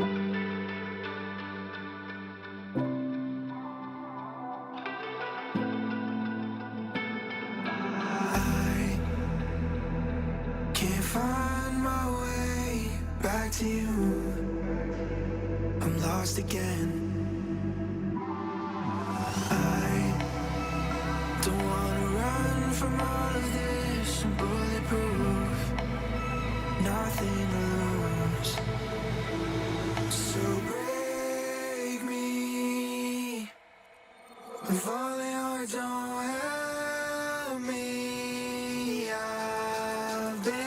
I can't find my way back to you. I'm lost again. I don't wanna run from all of this. I'm bulletproof, nothing to lose. So break me, I'm falling hard, don't help me. I've been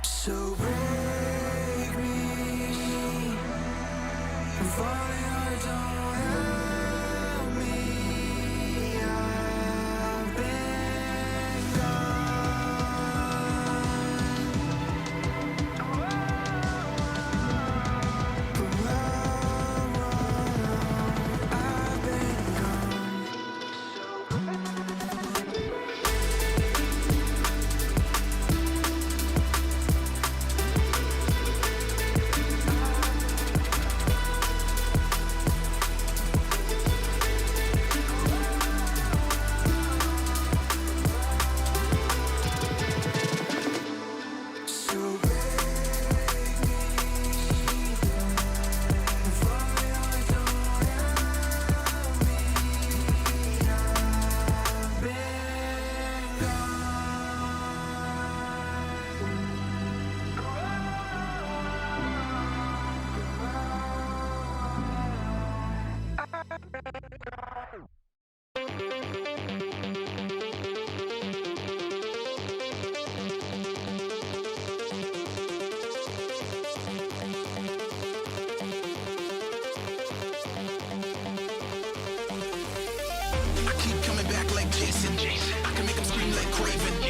so break me, I'm falling hard, don't help me. I've been I've been gone. So break me, I'm falling hard, don't help me. I've been I keep coming back like Jason. I can make them scream like Craven.